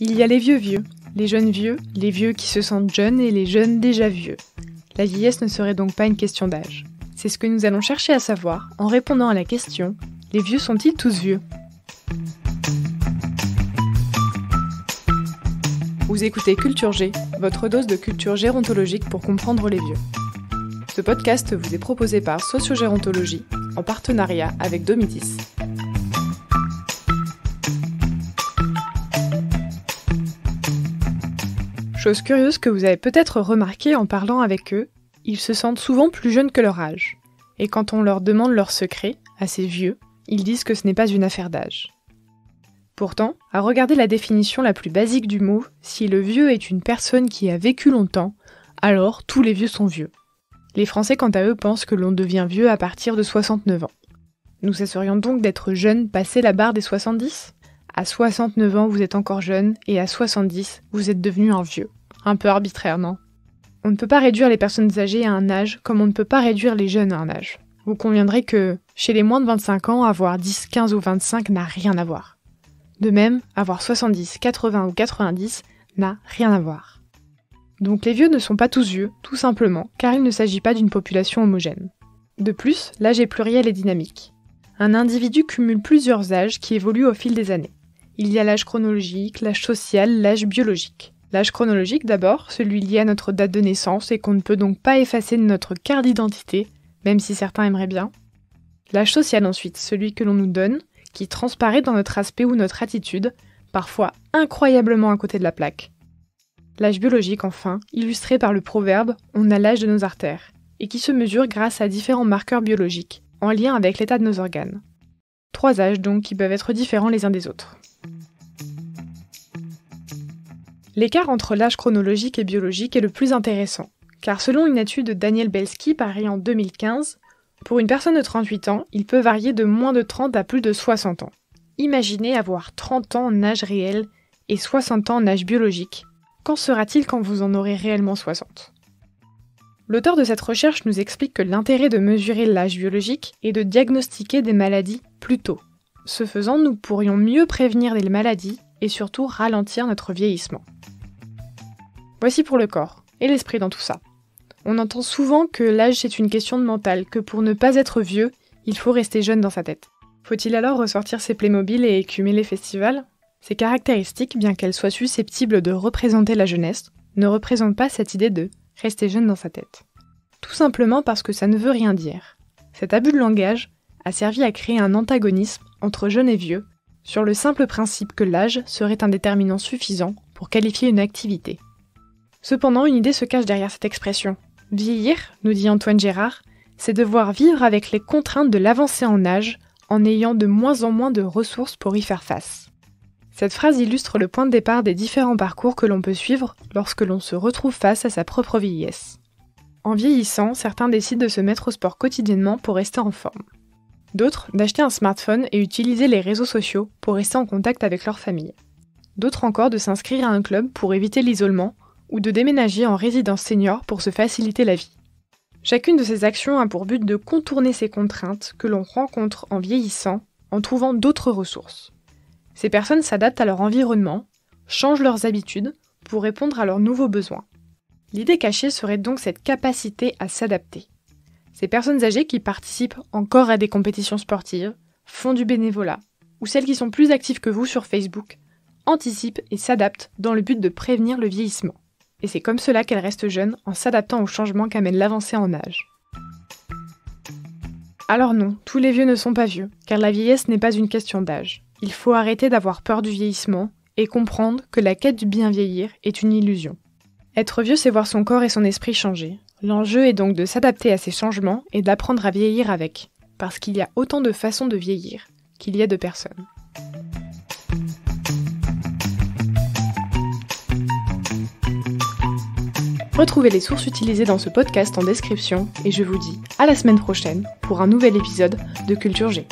Il y a les vieux, les jeunes vieux, les vieux qui se sentent jeunes et les jeunes déjà vieux. La vieillesse ne serait donc pas une question d'âge. C'est ce que nous allons chercher à savoir en répondant à la question « Les vieux sont-ils tous vieux ?» Vous écoutez Culture G, votre dose de culture gérontologique pour comprendre les vieux. Ce podcast vous est proposé par Sociogérontologie en partenariat avec Domitis. Chose curieuse que vous avez peut-être remarqué en parlant avec eux, ils se sentent souvent plus jeunes que leur âge. Et quand on leur demande leurs secrets, à ces vieux, ils disent que ce n'est pas une affaire d'âge. Pourtant, à regarder la définition la plus basique du mot, si le vieux est une personne qui a vécu longtemps, alors tous les vieux sont vieux. Les Français, quant à eux, pensent que l'on devient vieux à partir de 69 ans. Nous cesserions donc d'être jeunes passé la barre des 70 ? À 69 ans, vous êtes encore jeune, et à 70, vous êtes devenu un vieux. Un peu arbitraire, non ? On ne peut pas réduire les personnes âgées à un âge comme on ne peut pas réduire les jeunes à un âge. Vous conviendrez que, chez les moins de 25 ans, avoir 10, 15 ou 25 n'a rien à voir. De même, avoir 70, 80 ou 90 n'a rien à voir. Donc les vieux ne sont pas tous vieux, tout simplement, car il ne s'agit pas d'une population homogène. De plus, l'âge est pluriel et dynamique. Un individu cumule plusieurs âges qui évoluent au fil des années. Il y a l'âge chronologique, l'âge social, l'âge biologique. L'âge chronologique d'abord, celui lié à notre date de naissance et qu'on ne peut donc pas effacer de notre carte d'identité, même si certains aimeraient bien. L'âge social ensuite, celui que l'on nous donne, qui transparaît dans notre aspect ou notre attitude, parfois incroyablement à côté de la plaque. L'âge biologique enfin, illustré par le proverbe « on a l'âge de nos artères », et qui se mesure grâce à différents marqueurs biologiques, en lien avec l'état de nos organes. 3 âges donc qui peuvent être différents les uns des autres. L'écart entre l'âge chronologique et biologique est le plus intéressant, car selon une étude de Daniel Belsky parue en 2015, pour une personne de 38 ans, il peut varier de moins de 30 à plus de 60 ans. Imaginez avoir 30 ans en âge réel et 60 ans en âge biologique. Qu'en sera-t-il quand vous en aurez réellement 60 ? L'auteur de cette recherche nous explique que l'intérêt de mesurer l'âge biologique est de diagnostiquer des maladies plus tôt. Ce faisant, nous pourrions mieux prévenir les maladies et surtout ralentir notre vieillissement. Voici pour le corps et l'esprit dans tout ça. On entend souvent que l'âge c'est une question de mental, que pour ne pas être vieux, il faut rester jeune dans sa tête. Faut-il alors ressortir ses Playmobil et écumer les festivals ? Ces caractéristiques, bien qu'elles soient susceptibles de représenter la jeunesse, ne représentent pas cette idée de rester jeune dans sa tête. Tout simplement parce que ça ne veut rien dire. Cet abus de langage a servi à créer un antagonisme entre jeunes et vieux, sur le simple principe que l'âge serait un déterminant suffisant pour qualifier une activité. Cependant, une idée se cache derrière cette expression. Vieillir, nous dit Antoine Gérard, c'est devoir vivre avec les contraintes de l'avancée en âge en ayant de moins en moins de ressources pour y faire face. Cette phrase illustre le point de départ des différents parcours que l'on peut suivre lorsque l'on se retrouve face à sa propre vieillesse. En vieillissant, certains décident de se mettre au sport quotidiennement pour rester en forme. D'autres, d'acheter un smartphone et utiliser les réseaux sociaux pour rester en contact avec leur famille. D'autres encore de s'inscrire à un club pour éviter l'isolement ou de déménager en résidence senior pour se faciliter la vie. Chacune de ces actions a pour but de contourner ces contraintes que l'on rencontre en vieillissant en trouvant d'autres ressources. Ces personnes s'adaptent à leur environnement, changent leurs habitudes pour répondre à leurs nouveaux besoins. L'idée cachée serait donc cette capacité à s'adapter. Ces personnes âgées qui participent encore à des compétitions sportives, font du bénévolat, ou celles qui sont plus actives que vous sur Facebook, anticipent et s'adaptent dans le but de prévenir le vieillissement. Et c'est comme cela qu'elles restent jeunes en s'adaptant aux changements qu'amène l'avancée en âge. Alors non, tous les vieux ne sont pas vieux, car la vieillesse n'est pas une question d'âge. Il faut arrêter d'avoir peur du vieillissement et comprendre que la quête du bien vieillir est une illusion. Être vieux, c'est voir son corps et son esprit changer. L'enjeu est donc de s'adapter à ces changements et d'apprendre à vieillir avec, parce qu'il y a autant de façons de vieillir qu'il y a de personnes. Retrouvez les sources utilisées dans ce podcast en description et je vous dis à la semaine prochaine pour un nouvel épisode de Culture G.